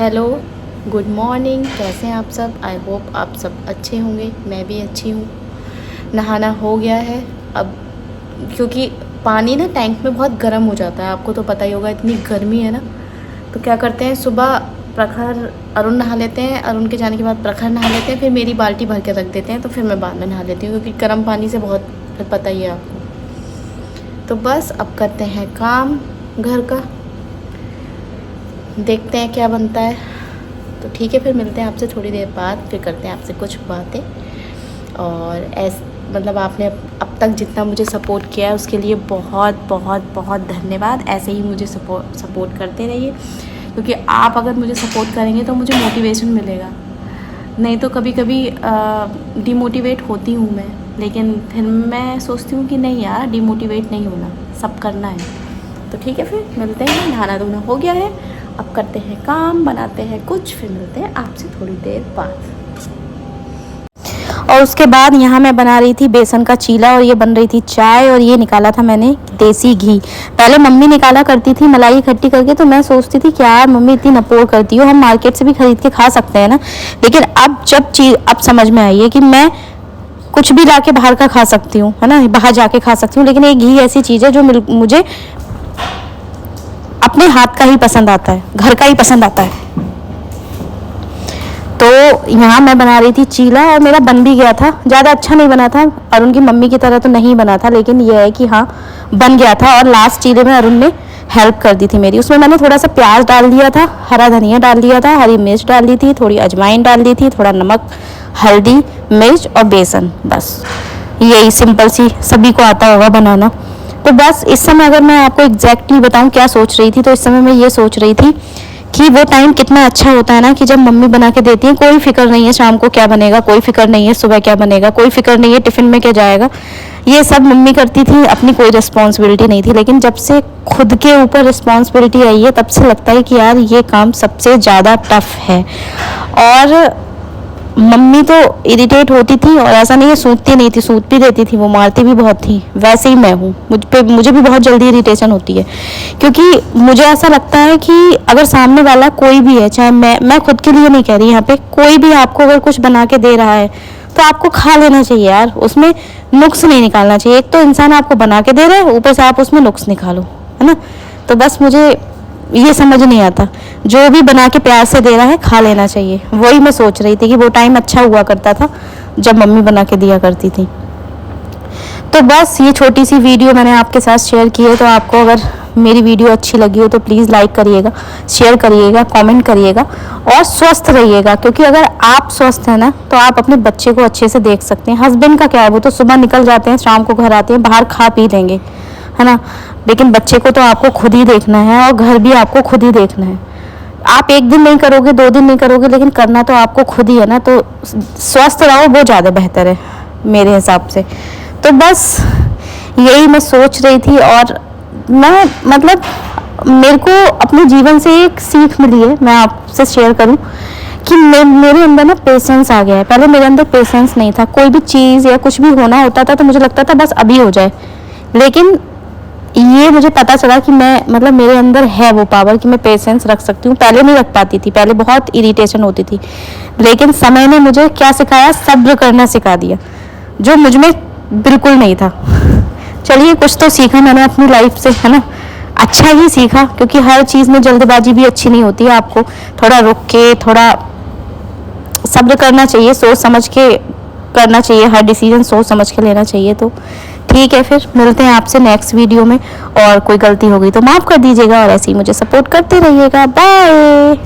Hello, good morning. कैसे हैं आप सब? आई होप आप सब अच्छे होंगे। मैं भी अच्छी हूँ। नहाना हो गया है अब, क्योंकि पानी ना टैंक में बहुत गर्म हो जाता है, आपको तो पता ही होगा, इतनी गर्मी है ना। तो क्या करते हैं, सुबह प्रखर अरुण नहा लेते हैं, अरुण के जाने के बाद प्रखर नहा लेते हैं, फिर मेरी बाल्टी भर के रख देते हैं, तो फिर मैं बाद में नहा लेती हूँ, क्योंकि गर्म पानी से बहुत फिर पता ही है आपको। तो बस अब करते हैं काम घर का, देखते हैं क्या बनता है। तो ठीक है, फिर मिलते हैं आपसे थोड़ी देर बाद, फिर करते हैं आपसे कुछ बातें। और मतलब आपने अब तक जितना मुझे सपोर्ट किया है उसके लिए बहुत बहुत बहुत धन्यवाद। ऐसे ही मुझे सपोर्ट करते रहिए, क्योंकि आप अगर मुझे सपोर्ट करेंगे तो मुझे मोटिवेशन मिलेगा। नहीं तो कभी कभी डिमोटिवेट होती हूँ मैं, लेकिन फिर मैं सोचती हूँ कि नहीं यार, डिमोटिवेट नहीं होना, सब करना है। तो ठीक है, फिर मिलते हैं। नहाना धोना हो गया है, अब करते हैं काम, बनाते हैं कुछ, फिर मिलते हैं आपसे थोड़ी देर बाद। और उसके बाद यहाँ मैं बना रही थी बेसन का चीला, और ये बन रही थी चाय, और ये निकाला था मैंने देसी घी। पहले मम्मी निकाला करती थी मलाई इकट्ठी करके, तो मैं सोचती थी क्या यार मम्मी इतनी नपोड़ करती हो, हम मार्केट से भी खरीद के खा सकते हैं ना। लेकिन अब समझ में आई है कि मैं कुछ भी ला के बाहर का खा सकती हूँ, है ना, बाहर जाके खा सकती हूँ, लेकिन ये घी ऐसी चीज़ है जो मुझे अपने हाथ का ही पसंद आता है, घर का ही पसंद आता है। तो यहाँ मैं बना रही थी चीला, और मेरा बन भी गया था। ज़्यादा अच्छा नहीं बना था, अरुण की मम्मी की तरह तो नहीं बना था, लेकिन यह है कि हाँ बन गया था। और लास्ट चीले में अरुण ने हेल्प कर दी थी मेरी। उसमें मैंने थोड़ा सा प्याज डाल दिया था, हरा धनिया डाल दिया था, हरी मिर्च डाल दी थी, थोड़ी अजवाइन डाल दी थी, थोड़ा नमक, हल्दी, मिर्च और बेसन। बस यही सिंपल सी, सभी को आता होगा बनाना। तो बस इस समय अगर मैं आपको एग्जैक्टली बताऊं क्या सोच रही थी, तो इस समय मैं ये सोच रही थी कि वो टाइम कितना अच्छा होता है ना, कि जब मम्मी बना के देती है, कोई फिक्र नहीं है शाम को क्या बनेगा, कोई फिक्र नहीं है सुबह क्या बनेगा, कोई फिक्र नहीं है टिफिन में क्या जाएगा, ये सब मम्मी करती थी, अपनी कोई रिस्पॉन्सिबिलिटी नहीं थी। लेकिन जब से खुद के ऊपर रिस्पॉन्सिबिलिटी आई है, तब से लगता है कि यार ये काम सबसे ज़्यादा टफ है। और मम्मी तो इरिटेट होती थी, और ऐसा नहीं है सूतती नहीं थी, सूत भी देती थी, वो मारती भी बहुत थी। वैसे ही मैं हूँ, मुझे भी बहुत जल्दी इरिटेशन होती है, क्योंकि मुझे ऐसा लगता है कि अगर सामने वाला कोई भी है, चाहे मैं खुद के लिए नहीं कह रही, यहाँ पे कोई भी आपको अगर कुछ बना के दे रहा है तो आपको खा लेना चाहिए यार, उसमें नुक्स नहीं निकालना चाहिए। एक तो इंसान आपको बना के दे रहा है, ऊपर से आप उसमें नुक्स निकालो, है ना। तो बस मुझे ये समझ नहीं आता, जो भी बना के प्यार से दे रहा है खा लेना चाहिए। वही मैं सोच रही थी कि वो टाइम अच्छा हुआ करता था जब मम्मी बना के दिया करती थी। तो बस ये छोटी सी वीडियो मैंने आपके साथ शेयर की है। तो आपको अगर मेरी वीडियो अच्छी लगी हो तो प्लीज़ लाइक करिएगा, शेयर करिएगा, कमेंट करिएगा, और स्वस्थ रहिएगा, क्योंकि अगर आप स्वस्थ हैं ना तो आप अपने बच्चे को अच्छे से देख सकते हैं। हस्बैंड का क्या है, वो तो सुबह निकल जाते हैं, शाम को घर आते हैं, बाहर खा पी लेंगे, है ना। लेकिन बच्चे को तो आपको खुद ही देखना है, और घर भी आपको खुद ही देखना है। आप एक दिन नहीं करोगे, 2 दिन नहीं करोगे, लेकिन करना तो आपको खुद ही है ना। तो स्वस्थ रहो, वो ज़्यादा बेहतर है मेरे हिसाब से। तो बस यही मैं सोच रही थी, और मैं मतलब मेरे को अपने जीवन से एक सीख मिली है, मैं आपसे शेयर करूं कि मेरे अंदर ना पेशेंस आ गया है। पहले मेरे अंदर पेशेंस नहीं था, कोई भी चीज़ या कुछ भी होना होता था तो मुझे लगता था बस अभी हो जाए। लेकिन ये मुझे पता चला कि मैं मतलब मेरे अंदर है वो पावर कि मैं पेशेंस रख सकती हूँ। पहले नहीं रख पाती थी, पहले बहुत इरिटेशन होती थी, लेकिन समय ने मुझे क्या सिखाया, सब्र करना सिखा दिया, जो मुझ में बिल्कुल नहीं था। चलिए, कुछ तो सीखा मैंने अपनी लाइफ से, है ना। अच्छा ही सीखा, क्योंकि हर चीज़ में जल्दबाजी भी अच्छी नहीं होती है। आपको थोड़ा रुक के, थोड़ा सब्र करना चाहिए, सोच समझ के करना चाहिए, हर डिसीजन सोच समझ के लेना चाहिए। तो ठीक है, फिर मिलते हैं आपसे नेक्स्ट वीडियो में। और कोई गलती हो गई तो माफ़ कर दीजिएगा, और ऐसे ही मुझे सपोर्ट करते रहिएगा। बाय।